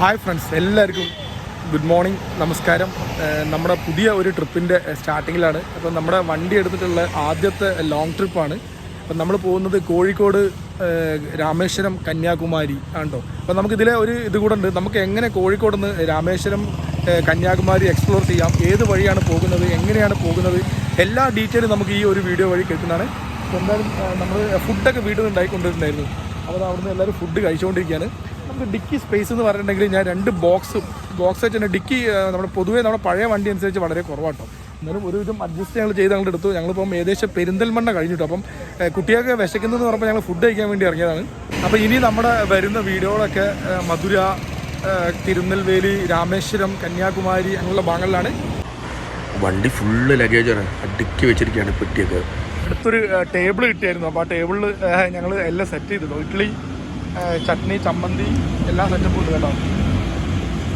Hi friends, എല്ലാവർക്കും good morning, നമസ്കാരം. നമ്മുടെ പുതിയ ഒരു ട്രിപ്പിൻ്റെ സ്റ്റാർട്ടിങ്ങിലാണ്. അപ്പം നമ്മുടെ വണ്ടി എടുത്തിട്ടുള്ള ആദ്യത്തെ ലോങ് ട്രിപ്പാണ്. അപ്പം നമ്മൾ പോകുന്നത് കോഴിക്കോട്, രാമേശ്വരം, കന്യാകുമാരി ആണോ. അപ്പം നമുക്കിതിലെ ഒരു ഇത് കൂടെ ഉണ്ട്. നമുക്ക് എങ്ങനെ കോഴിക്കോട് നിന്ന് രാമേശ്വരം, കന്യാകുമാരി എക്സ്പ്ലോർ ചെയ്യാം, ഏത് വഴിയാണ് പോകുന്നത്, എങ്ങനെയാണ് പോകുന്നത്, എല്ലാ ഡീറ്റെയിലും നമുക്ക് ഈ ഒരു വീഡിയോ വഴി കേൾക്കുന്നതാണ്. അപ്പോൾ എന്തായാലും നമ്മൾ ഫുഡൊക്കെ വീട്ടിൽ നിന്ന് ഉണ്ടായിക്കൊണ്ടിരുന്നായിരുന്നു. അപ്പോൾ അവിടുന്ന് എല്ലാവരും ഫുഡ് കഴിച്ചുകൊണ്ടിരിക്കുകയാണ്. നമുക്ക് ഡിക്കി സ്പേസ് എന്ന് പറഞ്ഞിട്ടുണ്ടെങ്കിൽ ഞാൻ 2 ബോക്സ് ആയിട്ട് തന്നെ ഡിക്കി പൊതുവേ നമ്മുടെ പഴയ വണ്ടി അനുസരിച്ച് വളരെ കുറവാട്ടോ. എന്നാലും ഒരുവിധം അഡ്ജസ്റ്റ് ഞങ്ങൾ ചെയ്ത് ഞങ്ങൾ എടുത്തു. ഞങ്ങളിപ്പം ഏകദേശം പെരിന്തൽമണ്ണ കഴിഞ്ഞിട്ടു. അപ്പം കുട്ടിയൊക്കെ വിശക്കുന്നതെന്ന് പറഞ്ഞപ്പോൾ ഞങ്ങൾ ഫുഡ് കഴിക്കാൻ വേണ്ടി ഇറങ്ങിയതാണ്. അപ്പോൾ ഇനി നമ്മുടെ വരുന്ന വീഡിയോകളൊക്കെ മധുര, തിരുനെൽവേലി, രാമേശ്വരം, കന്യാകുമാരി അങ്ങനെയുള്ള ഭാഗങ്ങളിലാണ്. വണ്ടി ഫുള്ള് ലഗേജാണ്, അടുക്കി വെച്ചിരിക്കുകയാണ് പെട്ടിയൊക്കെ. അടുത്തൊരു ടേബിൾ കിട്ടിയായിരുന്നു. അപ്പോൾ ആ ടേബിളിൽ ഞങ്ങൾ എല്ലാം സെറ്റ് ചെയ്തിട്ടു. ഇഡ്ഡലി, ചട്നി, ചമ്മന്തി എല്ലാം സെറ്റപ്പ് ഉണ്ട് കേട്ടോ.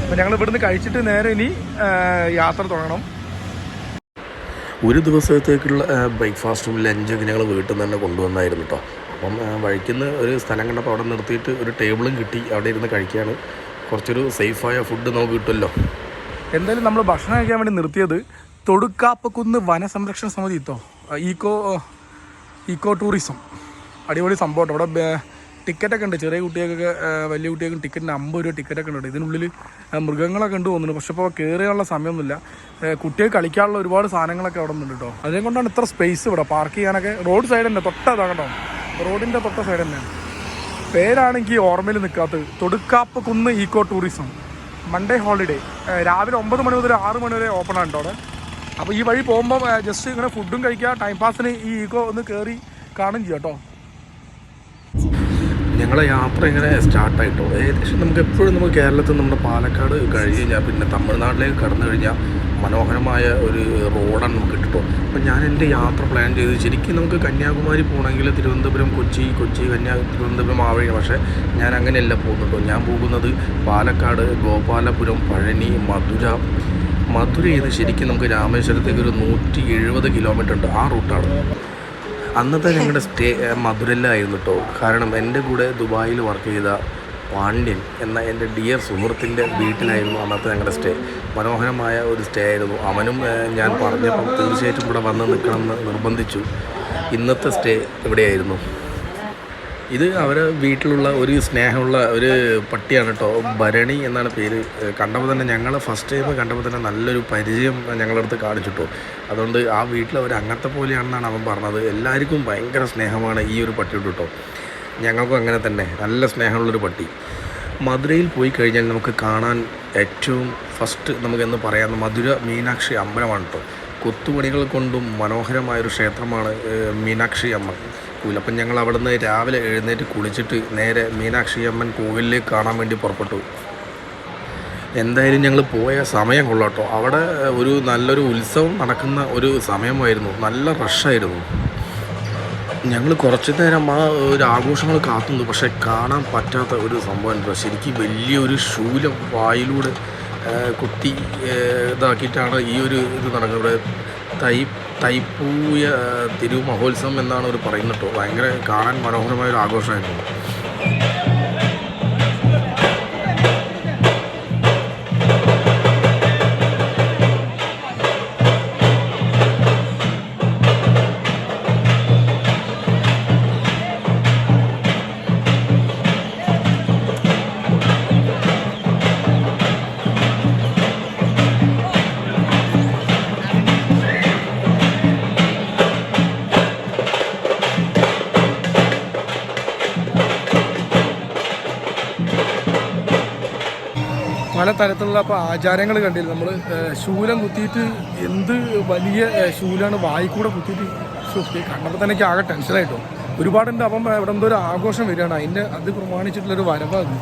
അപ്പോൾ ഞങ്ങൾ ഇവിടുന്ന് കഴിച്ചിട്ട് നേരെ ഇനി യാത്ര തുടങ്ങണം. ഒരു ദിവസത്തേക്കുള്ള ബ്രേക്ക്ഫാസ്റ്റും ലഞ്ചൊക്കെ ഞങ്ങൾ വീട്ടിൽ നിന്ന് തന്നെ കൊണ്ടുവന്നായിരുന്നു കേട്ടോ. അപ്പം വഴിക്കുന്ന ഒരു സ്ഥലം കണ്ടപ്പോൾ അവിടെ നിർത്തിയിട്ട് ഒരു ടേബിളും കിട്ടി. അവിടെ ഇരുന്ന് കഴിക്കുകയാണ്. കുറച്ചൊരു സേഫായ ഫുഡ് നമുക്ക് കിട്ടുമല്ലോ. എന്തായാലും നമ്മൾ ഭക്ഷണം കഴിക്കാൻ വേണ്ടി നിർത്തിയത് തൊടുക്കാപ്പക്കുന്ന് വനസംരക്ഷണ സമിതി ഇത്തോ ഈക്കോ ടൂറിസം. അടിപൊളി സംഭവം. അവിടെ ടിക്കറ്റൊക്കെ ഉണ്ട്. ചെറിയ കുട്ടികൾക്കൊക്കെ വലിയ കുട്ടികൾക്കും ടിക്കറ്റിന് 50 രൂപ ടിക്കറ്റൊക്കെ ഉണ്ട്. ഇതിനുള്ളിൽ മൃഗങ്ങളൊക്കെ ഉണ്ട് തോന്നുന്നു. പക്ഷെ ഇപ്പോൾ കയറിയുള്ള സമയമൊന്നുമില്ല. കുട്ടികൾ കളിക്കാനുള്ള ഒരുപാട് സാധനങ്ങളൊക്കെ അവിടെ ഉണ്ട് കേട്ടോ. അതുകൊണ്ടാണ് ഇത്ര സ്പേസ് ഇവിടെ പാർക്ക് ചെയ്യാനൊക്കെ. റോഡ് സൈഡ് തന്നെ, തൊട്ടതാണ് കേട്ടോ, റോഡിൻ്റെ തൊട്ട സൈഡ് തന്നെയാണ്. പേരാണെങ്കിൽ ഓർമ്മയിൽ നിൽക്കാത്തത് തൊടുക്കാപ്പക്കുന്ന് ഈക്കോ ടൂറിസം. Monday holiday. രാവിലെ 9 മണി മുതൽ 6 മണി വരെ ഓപ്പൺ ആണ് കേട്ടോ അവിടെ. അപ്പോൾ ഈ വഴി പോകുമ്പോൾ ജസ്റ്റ് ഇങ്ങനെ ഫുഡും കഴിക്കുക, ടൈം പാസിന് ഈ ഈക്കോ ഒന്ന് കയറി കാണും ചെയ്യാം കേട്ടോ. ഞങ്ങളെ യാത്ര ഇങ്ങനെ സ്റ്റാർട്ടായിട്ടോ. ഏകദേശം നമുക്ക് എപ്പോഴും നമുക്ക് കേരളത്തിൽ നമ്മുടെ പാലക്കാട് കഴിഞ്ഞ് കഴിഞ്ഞാൽ പിന്നെ തമിഴ്നാട്ടിലേക്ക് കടന്നു കഴിഞ്ഞാൽ മനോഹരമായ ഒരു റോഡാണ് നമുക്ക് കിട്ടുമോ. അപ്പം ഞാൻ എൻ്റെ യാത്ര പ്ലാൻ ചെയ്ത് ശരിക്കും നമുക്ക് കന്യാകുമാരി പോകണമെങ്കിൽ തിരുവനന്തപുരം, കൊച്ചി, തിരുവനന്തപുരം ആ വഴിയാണ്. പക്ഷേ ഞാൻ അങ്ങനെയല്ല പോകുന്നുണ്ടോ. ഞാൻ പോകുന്നത് പാലക്കാട്, ഗോപാലപുരം, പഴനി, മധുരയിൽ നിന്ന് ശരിക്കും നമുക്ക് രാമേശ്വരത്തേക്ക് ഒരു 170 കിലോമീറ്റർ ഉണ്ട്. ആ റൂട്ടാണ്. അന്നത്തെ ഞങ്ങളുടെ സ്റ്റേ മധുരയിലായിരുന്നു കേട്ടോ. കാരണം എൻ്റെ കൂടെ ദുബായിൽ വർക്ക് ചെയ്ത പാണ്ഡ്യൻ എന്ന എൻ്റെ ഡിയർ സുഹൃത്തിൻ്റെ വീട്ടിലായിരുന്നു അന്നത്തെ ഞങ്ങളുടെ സ്റ്റേ. മനോഹരമായ ഒരു സ്റ്റേ ആയിരുന്നു. അവനും ഞാൻ പറഞ്ഞപ്പം തീർച്ചയായിട്ടും ഇവിടെ വന്ന് നിൽക്കണമെന്ന് നിർബന്ധിച്ചു. ഇന്നത്തെ സ്റ്റേ ഇവിടെയായിരുന്നു. ഇത് അവരെ വീട്ടിലുള്ള ഒരു സ്നേഹമുള്ള ഒരു പട്ടിയാണ് കേട്ടോ. ഭരണി എന്നാണ് പേര്. കണ്ടപ്പോൾ തന്നെ ഞങ്ങൾ ഫസ്റ്റ് ടൈം കണ്ടപ്പോൾ തന്നെ നല്ലൊരു പരിചയം ഞങ്ങളടുത്ത് കാണിച്ചിട്ടോ. അതുകൊണ്ട് ആ വീട്ടിൽ അവർ അങ്ങനത്തെ പോലെയാണെന്നാണ് അവൻ പറഞ്ഞത്. എല്ലാവർക്കും ഭയങ്കര സ്നേഹമാണ് ഈ ഒരു പട്ടിയോട് കേട്ടോ. ഞങ്ങൾക്കും അങ്ങനെ തന്നെ നല്ല സ്നേഹമുള്ളൊരു പട്ടി. മധുരയിൽ പോയി കഴിഞ്ഞാൽ നമുക്ക് കാണാൻ ഏറ്റവും ഫസ്റ്റ് നമുക്കെന്ന് പറയാവുന്ന മധുര മീനാക്ഷി അമ്പലമാണ് കേട്ടോ. കൊത്തുപണികൾ കൊണ്ടും മനോഹരമായൊരു ക്ഷേത്രമാണ് മീനാക്ഷി അമ്മൻ കോവിൽ. അപ്പം ഞങ്ങൾ അവിടെ നിന്ന് രാവിലെ എഴുന്നേറ്റ് കുളിച്ചിട്ട് നേരെ മീനാക്ഷി അമ്മൻ കോവിലിലേക്ക് കാണാൻ വേണ്ടി പുറപ്പെട്ടു. എന്തായാലും ഞങ്ങൾ പോയ സമയം കൊള്ളാട്ടോ. അവിടെ ഒരു നല്ലൊരു ഉത്സവം നടക്കുന്ന ഒരു സമയമായിരുന്നു. നല്ല റഷായിരുന്നു. ഞങ്ങൾ കുറച്ച് നേരം ആ ഒരു ആഘോഷങ്ങൾ കാത്തുന്നു. പക്ഷേ കാണാൻ പറ്റാത്ത ഒരു സംഭവം. ശരിക്കും വലിയൊരു ശൂലം വായിലൂടെ കുത്തി ഇതാക്കിയിട്ടാണ് ഈ ഒരു ഇത് നടക്കുന്നത്. തൈപ്പൂയ തിരുമഹോത്സവം എന്നാണ് അവർ പറയുന്നത് കേട്ടോ. ഭയങ്കര കാണാൻ മനോഹരമായൊരു ആഘോഷമായിരുന്നു. പല തരത്തിലുള്ള അപ്പോൾ ആചാരങ്ങൾ കണ്ടില്ല നമ്മൾ. ശൂലം കുത്തിയിട്ട് എന്ത് വലിയ ശൂലാണ് വായിക്കൂടെ കുത്തിയിട്ട് കണ്ടപ്പോൾ തന്നെ എനിക്ക് ആകെ ടെൻഷനായിട്ടോ. ഒരുപാടുണ്ട്. അപ്പം ഇവിടെ എന്തോ ഒരു ആഘോഷം വരികയാണ്. അത് പ്രമാണിച്ചിട്ടുള്ളൊരു വരവാണ്.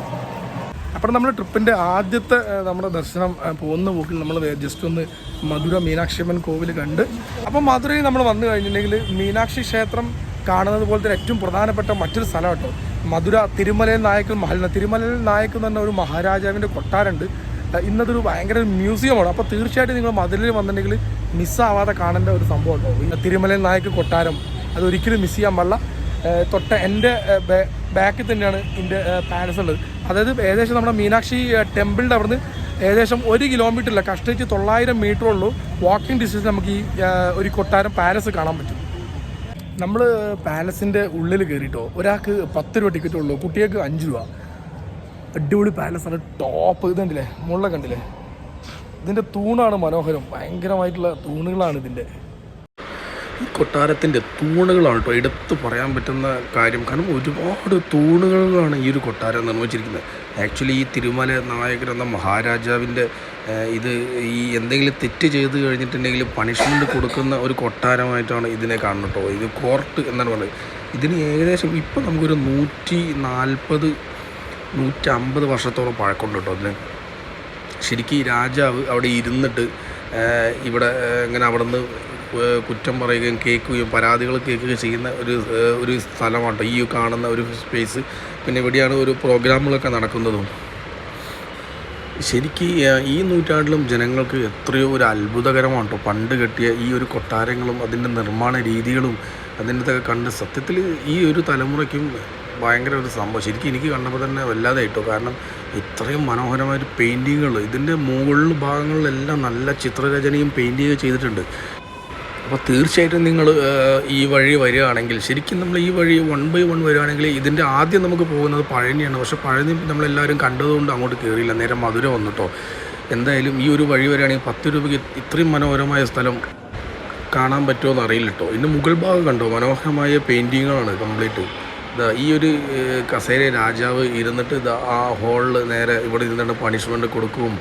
അപ്പോൾ നമ്മൾ ട്രിപ്പിൻ്റെ ആദ്യത്തെ നമ്മുടെ ദർശനം പോകുന്ന പോക്കിൽ നമ്മൾ ജസ്റ്റ് ഒന്ന് മധുര മീനാക്ഷി അമ്മൻ കോവിൽ കണ്ട്. അപ്പം മധുരയിൽ നമ്മൾ വന്നു കഴിഞ്ഞിട്ടുണ്ടെങ്കിൽ മീനാക്ഷി ക്ഷേത്രം കാണുന്നത് പോലെ തന്നെ ഏറ്റവും പ്രധാനപ്പെട്ട മറ്റൊരു സ്ഥലം കേട്ടോ. മധുര തിരുമലയിൽ നായക്കൽ മഹൽ. തിരുമലയിൽ നായക്ക് എന്ന് പറഞ്ഞ ഒരു മഹാരാജാവിൻ്റെ കൊട്ടാരമുണ്ട്. ഇന്നതൊരു ഭയങ്കര മ്യൂസിയമാണ്. അപ്പോൾ തീർച്ചയായിട്ടും നിങ്ങൾ മധുരയിൽ വന്നിട്ടുണ്ടെങ്കിൽ മിസ്സാവാതെ കാണേണ്ട ഒരു സംഭവം കേട്ടോ. തിരുമലയിൽ നായക്ക് കൊട്ടാരം അതൊരിക്കലും മിസ് ചെയ്യാൻ പാടില്ല. തൊട്ട എൻ്റെ ബാക്കിൽ തന്നെയാണ് ഇതിൻ്റെ പാലസ് ഉള്ളത്. അതായത് ഏകദേശം നമ്മുടെ മീനാക്ഷി ടെമ്പിളിൻ്റെ അവിടുന്ന് ഏകദേശം 1 കിലോമീറ്ററില്ല, കഷ്ടിച്ച് 900 മീറ്റർ ഉള്ളൂ വാക്കിംഗ് ഡിസ്റ്റൻസ് നമുക്ക് ഈ ഒരു കൊട്ടാരം പാലസ് കാണാൻ പറ്റും. നമ്മൾ പാലസിൻ്റെ ഉള്ളിൽ കയറിയിട്ടോ ഒരാൾക്ക് 10 രൂപ ടിക്കറ്റ് ഉള്ളൂ, കുട്ടികൾക്ക് 5 രൂപ. അടിപൊളി പാലസാണ്, ടോപ്പ്. ഇത് കണ്ടില്ലേ, മുകളിൽ കണ്ടില്ലേ, ഇതിൻ്റെ തൂണാണ് മനോഹരം, ഭയങ്കരമായിട്ടുള്ള തൂണുകളാണ് ഇതിൻ്റെ. ഈ കൊട്ടാരത്തിൻ്റെ തൂണുകളാണ് കേട്ടോ എടുത്ത് പറയാൻ പറ്റുന്ന കാര്യം. കാരണം ഒരുപാട് തൂണുകളാണ് ഈ ഒരു കൊട്ടാരം നിർമ്മിച്ചിരിക്കുന്നത്. ആക്ച്വലി ഈ തിരുമല നായകർ എന്ന മഹാരാജാവിൻ്റെ ഇത് ഈ എന്തെങ്കിലും തെറ്റ് ചെയ്ത് കഴിഞ്ഞിട്ടുണ്ടെങ്കിൽ പണിഷ്മെൻറ്റ് കൊടുക്കുന്ന ഒരു കൊട്ടാരമായിട്ടാണ് ഇതിനെ കാണുന്നത് കേട്ടോ. ഇത് കോർട്ട് എന്നാണ് പറയുന്നത്. ഇതിന് ഏകദേശം ഇപ്പം നമുക്കൊരു 140-150 വർഷത്തോളം പഴക്കമുണ്ട് കേട്ടോ അതിന്. ശരിക്കും ഈ രാജാവ് അവിടെ ഇരുന്നിട്ട് ഇവിടെ ഇങ്ങനെ അവിടെ നിന്ന് കുറ്റം പറയുകയും കേൾക്കുകയും പരാതികൾ കേൾക്കുകയും ചെയ്യുന്ന ഒരു സ്ഥലമാണ് ഈ കാണുന്ന ഒരു സ്പേസ്. പിന്നെ ഇവിടെയാണ് ഒരു പ്രോഗ്രാമുകളൊക്കെ നടക്കുന്നതും. ശരിക്കും ഈ നൂറ്റാണ്ടിലും ജനങ്ങൾക്ക് എത്രയോ ഒരു അത്ഭുതകരമാണ് കേട്ടോ പണ്ട് കെട്ടിയ ഈ ഒരു കൊട്ടാരങ്ങളും അതിൻ്റെ നിർമ്മാണ രീതികളും അതിൻ്റെതൊക്കെ കണ്ട് സത്യത്തിൽ ഈ ഒരു തലമുറയ്ക്കും ഭയങ്കര ഒരു സംഭവം. ശരിക്കും എനിക്ക് കണ്ടപ്പോൾ തന്നെ വല്ലാതെ ആയിട്ടോ. കാരണം ഇത്രയും മനോഹരമായൊരു പെയിൻറ്റിങ്ങുകൾ ഇതിൻ്റെ മുകളിൽ ഭാഗങ്ങളിലെല്ലാം നല്ല ചിത്രരചനയും പെയിൻറ്റിങ്ങും ചെയ്തിട്ടുണ്ട്. അപ്പോൾ തീർച്ചയായിട്ടും നിങ്ങൾ ഈ വഴി വരികയാണെങ്കിൽ, ശരിക്കും നമ്മൾ ഈ വഴി 1 by 1 വരികയാണെങ്കിൽ ഇതിൻ്റെ ആദ്യം നമുക്ക് പോകുന്നത് പഴനിയാണ്. പക്ഷേ പഴനി നമ്മളെല്ലാവരും കണ്ടതുകൊണ്ട് അങ്ങോട്ട് കയറിയില്ല, നേരെ മധുര വന്നിട്ടോ. എന്തായാലും ഈ ഒരു വഴി വരികയാണെങ്കിൽ 10 രൂപയ്ക്ക് ഇത്രയും മനോഹരമായ സ്ഥലം കാണാൻ പറ്റുമോ എന്ന് അറിയില്ല കേട്ടോ. ഇതിൻ്റെ മുകൾ ഭാഗം കണ്ടോ, മനോഹരമായ പെയിൻറ്റിങ്ങുകളാണ് കംപ്ലീറ്റ്. ഇതാ ഈ ഒരു കസേര രാജാവ് ഇരുന്നിട്ട് ഇതാ ആ ഹോളിൽ നേരെ ഇവിടെ ഇരുന്നിട്ട് പണിഷ്മെൻറ്റ് കൊടുക്കുകയും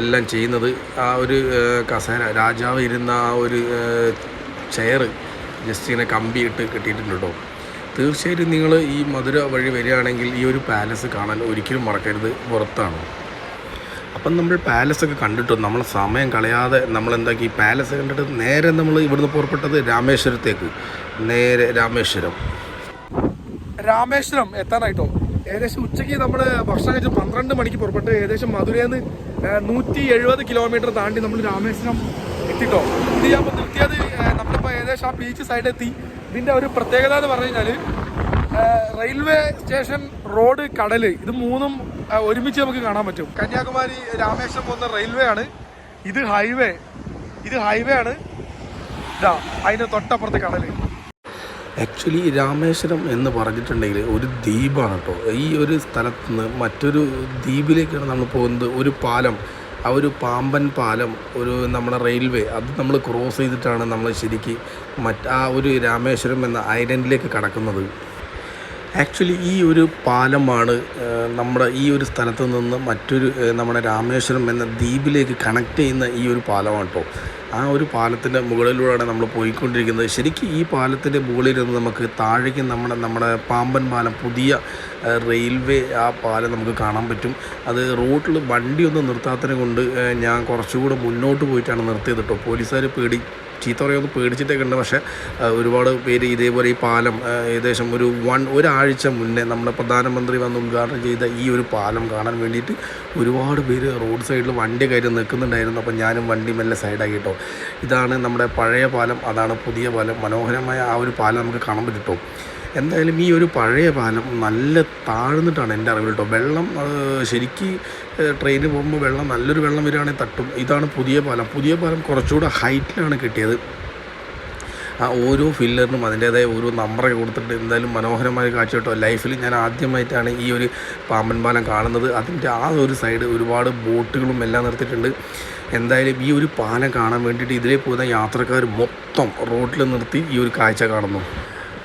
എല്ലാം ചെയ്യുന്നത്. ആ ഒരു കസേര രാജാവ് ഇരുന്ന ആ ഒരു ചെയർ ജസ്റ്റ് ഇങ്ങനെ കമ്പി ഇട്ട് കെട്ടിയിട്ടുണ്ട് കേട്ടോ. തീർച്ചയായിട്ടും നിങ്ങൾ ഈ മധുര വഴി വരികയാണെങ്കിൽ ഈ ഒരു പാലസ് കാണാൻ ഒരിക്കലും മറക്കരുത്, പുറത്താണ്. അപ്പം നമ്മൾ പാലസൊക്കെ കണ്ടിട്ടു നമ്മൾ സമയം കളയാതെ നമ്മളെന്താക്കി ഈ പാലസ് കണ്ടിട്ട് നേരെ നമ്മൾ ഇവിടുന്ന് പുറപ്പെട്ടത് രാമേശ്വരത്തേക്ക്. നേരെ രാമേശ്വരം എത്താനായിട്ടോ. ഏകദേശം ഉച്ചയ്ക്ക് നമ്മൾ ഭക്ഷണം കഴിച്ച് 12 മണിക്ക് പുറപ്പെട്ട് ഏകദേശം മധുരയിൽ നിന്ന് 170 കിലോമീറ്റർ താണ്ടി നമ്മൾ രാമേശ്വരം എത്തിട്ടോ. ഇത് ഞാൻ നിർത്തിയത് നമ്മളിപ്പോൾ ഏകദേശം ആ ബീച്ച് സൈഡ് എത്തി. ഇതിൻ്റെ ഒരു പ്രത്യേകത എന്ന് പറഞ്ഞു കഴിഞ്ഞാൽ റെയിൽവേ സ്റ്റേഷൻ, റോഡ്, കടൽ, ഇത് മൂന്നും ഒരുമിച്ച് നമുക്ക് കാണാൻ പറ്റും. കന്യാകുമാരി രാമേശ്വരം പോകുന്ന റെയിൽവേ ആണ്, ഇത് ഹൈവേ ആണ്. ഇതാ അതിൻ്റെ തൊട്ടപ്പുറത്ത് കടൽ. ആക്ച്വലി രാമേശ്വരം എന്ന് പറഞ്ഞിട്ടുണ്ടെങ്കിൽ ഒരു ദ്വീപാണ് കേട്ടോ. ഈ ഒരു സ്ഥലത്ത് നിന്ന് മറ്റൊരു ദ്വീപിലേക്കാണ് നമ്മൾ പോകുന്നത്. ഒരു പാലം, ആ ഒരു പാമ്പൻ പാലം, ഒരു നമ്മുടെ റെയിൽവേ, അത് നമ്മൾ ക്രോസ് ചെയ്തിട്ടാണ് നമ്മൾ ശരിക്കും ആ ഒരു രാമേശ്വരം എന്ന ഐലൻഡിലേക്ക് കടക്കുന്നത്. ആക്ച്വലി ഈ ഒരു പാലമാണ് നമ്മുടെ ഈ ഒരു സ്ഥലത്ത് നിന്ന് മറ്റൊരു നമ്മുടെ രാമേശ്വരം എന്ന ദ്വീപിലേക്ക് കണക്ട് ചെയ്യുന്ന ഈ ഒരു പാലമാണ് കേട്ടോ. ആ ഒരു പാലത്തിൻ്റെ മുകളിലൂടെയാണ് നമ്മൾ പോയിക്കൊണ്ടിരിക്കുന്നത്. ശരിക്കും ഈ പാലത്തിൻ്റെ മുകളിൽ നിന്ന് നമുക്ക് താഴേക്ക് നമ്മുടെ പാമ്പൻ പാലം, പുതിയ റെയിൽവേ, ആ പാലം നമുക്ക് കാണാൻ പറ്റും. അത് റോഡിൽ വണ്ടിയൊന്നും നിർത്താത്തതിനെ കൊണ്ട് ഞാൻ കുറച്ചുകൂടെ മുന്നോട്ട് പോയിട്ടാണ് നിർത്തിയത് കേട്ടോ. പോലീസുകാർ ചീത്ത പറയുമെന്ന് പേടിച്ചിട്ടൊക്കെ ഉണ്ട്. പക്ഷേ ഒരുപാട് പേര് ഇതേപോലെ ഈ പാലം ഏകദേശം ഒരാഴ്ച മുന്നേ നമ്മുടെ പ്രധാനമന്ത്രി വന്ന് ഉദ്ഘാടനം ചെയ്ത ഈ ഒരു പാലം കാണാൻ വേണ്ടിയിട്ട് ഒരുപാട് പേര് റോഡ് സൈഡിൽ വണ്ടി കയറി നിൽക്കുന്നുണ്ടായിരുന്നു. അപ്പോൾ ഞാനും വണ്ടി മെല്ലെ സൈഡാക്കി കേട്ടോ. ഇതാണ് നമ്മുടെ പഴയ പാലം, അതാണ് പുതിയ പാലം. മനോഹരമായ ആ ഒരു പാലം നമുക്ക് കാണാൻ പറ്റും കേട്ടോ. എന്തായാലും ഈ ഒരു പഴയ പാലം നല്ല താഴ്ന്നിട്ടാണ് എൻ്റെ അറിവിൽ കേട്ടോ. വെള്ളം ശരിക്കും ട്രെയിനിൽ പോകുമ്പോൾ നല്ലൊരു വെള്ളം വരികയാണെങ്കിൽ തട്ടും. ഇതാണ് പുതിയ പാലം കുറച്ചുകൂടെ ഹൈറ്റിലാണ് കിട്ടിയത്. ആ ഓരോ ഫില്ലറിനും അതിൻ്റേതായ ഓരോ നമ്പറൊക്കെ കൊടുത്തിട്ട് എന്തായാലും മനോഹരമായ കാഴ്ച കേട്ടോ. ലൈഫിൽ ഞാൻ ആദ്യമായിട്ടാണ് ഈ ഒരു പാമ്പൻ പാലം കാണുന്നത്. അതിൻ്റെ ആ ഒരു സൈഡ് ഒരുപാട് ബോട്ടുകളും എല്ലാം നിർത്തിയിട്ടുണ്ട്. എന്തായാലും ഈ ഒരു പാലം കാണാൻ വേണ്ടിയിട്ട് ഇതിലേ പോകുന്ന യാത്രക്കാർ മൊത്തം റോഡിൽ നിർത്തി ഈ ഒരു കാഴ്ച കാണുന്നു.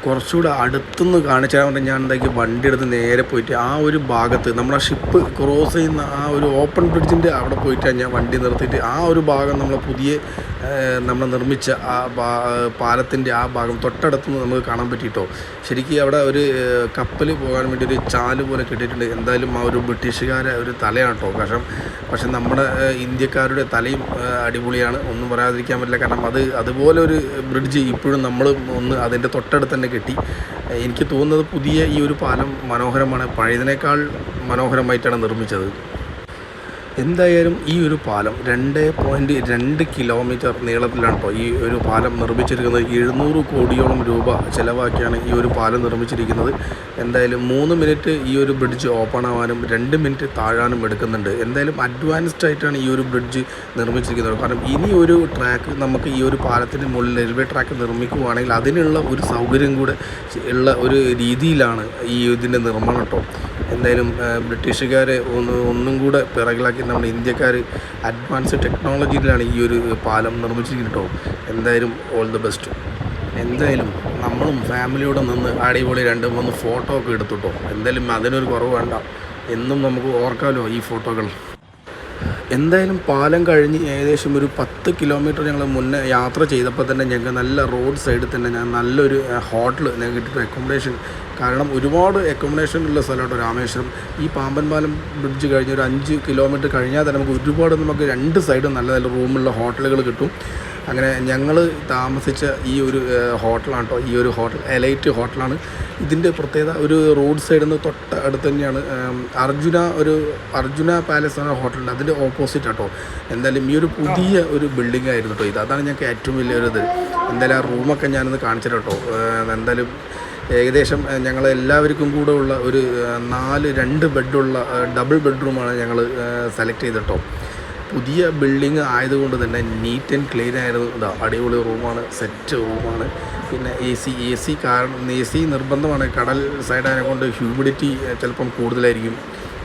കുറച്ചുകൂടെ അടുത്തുനിന്ന് കാണിച്ചാൽ കൊണ്ട് ഞാൻ എന്താക്കി വണ്ടി എടുത്ത് നേരെ പോയിട്ട് ആ ഒരു ഭാഗത്ത് നമ്മുടെ ഷിപ്പ് ക്രോസ് ചെയ്യുന്ന ആ ഒരു ഓപ്പൺ ബ്രിഡ്ജിൻ്റെ അവിടെ പോയിട്ടാണ് ഞാൻ വണ്ടി നിർത്തിയിട്ട് ആ ഒരു ഭാഗം നമ്മൾ നിർമ്മിച്ച ആ പാലത്തിൻ്റെ ആ ഭാഗം തൊട്ടടുത്തുനിന്ന് നമുക്ക് കാണാൻ പറ്റിയിട്ടോ. ശരിക്കും അവിടെ ഒരു കപ്പൽ പോകാൻ വേണ്ടി ഒരു ചാല് പോലെ കിട്ടിയിട്ടുണ്ട്. എന്തായാലും ആ ഒരു ബ്രിട്ടീഷുകാരെ ഒരു തലയാണ് കേട്ടോ. പക്ഷെ നമ്മുടെ ഇന്ത്യക്കാരുടെ തലയും അടിപൊളിയാണ്, ഒന്നും പറയാതിരിക്കാൻ പറ്റില്ല. കാരണം അതുപോലെ ഒരു ബ്രിഡ്ജ് ഇപ്പോഴും നമ്മൾ അതിൻ്റെ തൊട്ടടുത്ത് തന്നെ കെട്ടി. എനിക്ക് തോന്നുന്നത് പുതിയ ഈ ഒരു പാലം മനോഹരമാണ്, പഴയതിനേക്കാൾ മനോഹരമായിട്ടാണ് നിർമ്മിച്ചത്. എന്തായാലും ഈ ഒരു പാലം 2.2 കിലോമീറ്റർ നീളത്തിലാണ് കേട്ടോ ഈ ഒരു പാലം നിർമ്മിച്ചിരിക്കുന്നത്. 700 കോടിയോളം രൂപ ചിലവാക്കിയാണ് ഈ ഒരു പാലം നിർമ്മിച്ചിരിക്കുന്നത്. എന്തായാലും 3 മിനിറ്റ് ഈ ഒരു ബ്രിഡ്ജ് ഓപ്പൺ ആവാനും 2 മിനിറ്റ് താഴാനും എടുക്കുന്നുണ്ട്. എന്തായാലും അഡ്വാൻസ്ഡ് ആയിട്ടാണ് ഈ ഒരു ബ്രിഡ്ജ് നിർമ്മിച്ചിരിക്കുന്നത്. കാരണം ഇനി ഒരു ട്രാക്ക് നമുക്ക് ഈ ഒരു പാലത്തിൻ്റെ മുകളിൽ റെയിൽവേ ട്രാക്ക് നിർമ്മിക്കുകയാണെങ്കിൽ അതിനുള്ള ഒരു സൗകര്യം കൂടെ ഉള്ള ഒരു രീതിയിലാണ് ഈ ഇതിൻ്റെ നിർമ്മാണം കേട്ടോ. എന്തായാലും ബ്രിട്ടീഷുകാരെ ഒന്നും കൂടെ പിറകിലാക്കി നമ്മുടെ ഇന്ത്യക്കാർ അഡ്വാൻസ് ടെക്നോളജിയിലാണ് ഈ ഒരു പാലം നിർമ്മിച്ചിരിക്കുന്നത് കേട്ടോ. എന്തായാലും ഓൾ ദി ബെസ്റ്റ്. എന്തായാലും നമ്മളും ഫാമിലിയോടെ നിന്ന് അടിപൊളി 2-3 ഫോട്ടോ ഒക്കെ എടുത്തു കേട്ടോ. എന്തായാലും അതിനൊരു കുറവ് വേണ്ട, എന്നും നമുക്ക് ഓർക്കാമല്ലോ ഈ ഫോട്ടോകൾ. എന്തായാലും പാലം കഴിഞ്ഞ് ഏകദേശം ഒരു 10 കിലോമീറ്റർ ഞങ്ങൾ മുന്നേ യാത്ര ചെയ്തപ്പോൾ തന്നെ ഞങ്ങൾക്ക് നല്ല റോഡ് സൈഡിൽ തന്നെ ഞാൻ നല്ലൊരു ഹോട്ടൽ ഞങ്ങൾക്ക് കിട്ടിയിട്ട് അക്കോമഡേഷൻ. കാരണം ഒരുപാട് അക്കോമഡേഷൻ ഉള്ള സ്ഥലമാട്ടോ രാമേശ്വരം. ഈ പാമ്പൻ പാലം ബ്രിഡ്ജ് കഴിഞ്ഞ് ഒരു 5 കിലോമീറ്റർ കഴിഞ്ഞാൽ തന്നെ നമുക്ക് 2 സൈഡും നല്ല നല്ല റൂമുള്ള ഹോട്ടലുകൾ കിട്ടും. അങ്ങനെ ഞങ്ങൾ താമസിച്ച ഈ ഒരു ഹോട്ടലാണ് കേട്ടോ. ഈ ഒരു ഹോട്ടൽ എലൈറ്റ് ഹോട്ടലാണ്. ഇതിൻ്റെ പ്രത്യേകത ഒരു റോഡ് സൈഡിൽ നിന്ന് തൊട്ട് അടുത്ത് തന്നെയാണ് അർജുന പാലസ് എന്ന ഹോട്ടലുണ്ട്. അതിൻ്റെ ഓപ്പോസിറ്റ് കേട്ടോ. എന്തായാലും ഈ ഒരു പുതിയ ഒരു ബിൽഡിംഗ് ആയിരുന്നു കേട്ടോ ഇത്. അതാണ് ഞങ്ങൾക്ക് ഏറ്റവും വലിയൊരു ഇത്. എന്തായാലും ആ റൂമൊക്കെ ഞാനൊന്ന് കാണിച്ചിട്ട് കേട്ടോ. എന്തായാലും ഏകദേശം ഞങ്ങൾ എല്ലാവർക്കും കൂടെ ഉള്ള ഒരു 2 ബെഡുള്ള ഡബിൾ ബെഡ്റൂമാണ് ഞങ്ങൾ സെലക്ട് ചെയ്തിട്ടോ. പുതിയ ബിൽഡിങ് ആയതുകൊണ്ട് തന്നെ നീറ്റ് ആൻഡ് ക്ലീൻ ആയിരുന്നു. ഇതാ അടിപൊളി റൂമാണ്, സെറ്റ് റൂമാണ്. പിന്നെ എ സി കാരണം എ സി നിർബന്ധമാണ്. കടൽ സൈഡായതിനെ കൊണ്ട് ഹ്യൂമിഡിറ്റി ചിലപ്പം കൂടുതലായിരിക്കും.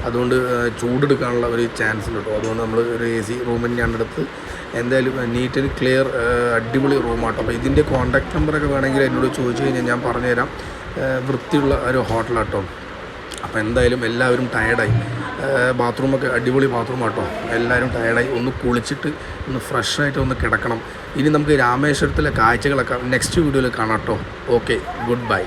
അതുകൊണ്ട് ചൂടെടുക്കാനുള്ള ഒരു ചാൻസ് ഉണ്ട് കേട്ടോ. അതുകൊണ്ട് നമ്മൾ ഒരു എ സി റൂം തന്നെയാണ് എടുത്ത്. എന്തായാലും നീറ്റ് ആൻഡ് ക്ലിയർ അടിപൊളി റൂമാട്ടോ. അപ്പോൾ ഇതിൻ്റെ കോൺടാക്ട് നമ്പറൊക്കെ വേണമെങ്കിൽ എന്നോട് ചോദിച്ചു കഴിഞ്ഞാൽ ഞാൻ പറഞ്ഞുതരാം. വൃത്തിയുള്ള ഒരു ഹോട്ടലാട്ടോ. അപ്പോൾ എന്തായാലും എല്ലാവരും ടയർഡായി. ബാത്റൂമൊക്കെ അടിപൊളി ബാത്റൂമാട്ടോ. എല്ലാവരും ടയർഡായി. ഒന്ന് കുളിച്ചിട്ട് ഒന്ന് ഫ്രഷായിട്ട് ഒന്ന് കിടക്കണം. ഇനി നമുക്ക് രാമേശ്വരത്തിലെ കാഴ്ചകളൊക്കെ നെക്സ്റ്റ് വീഡിയോയിൽ കാണാം കേട്ടോ. Okay, good bye.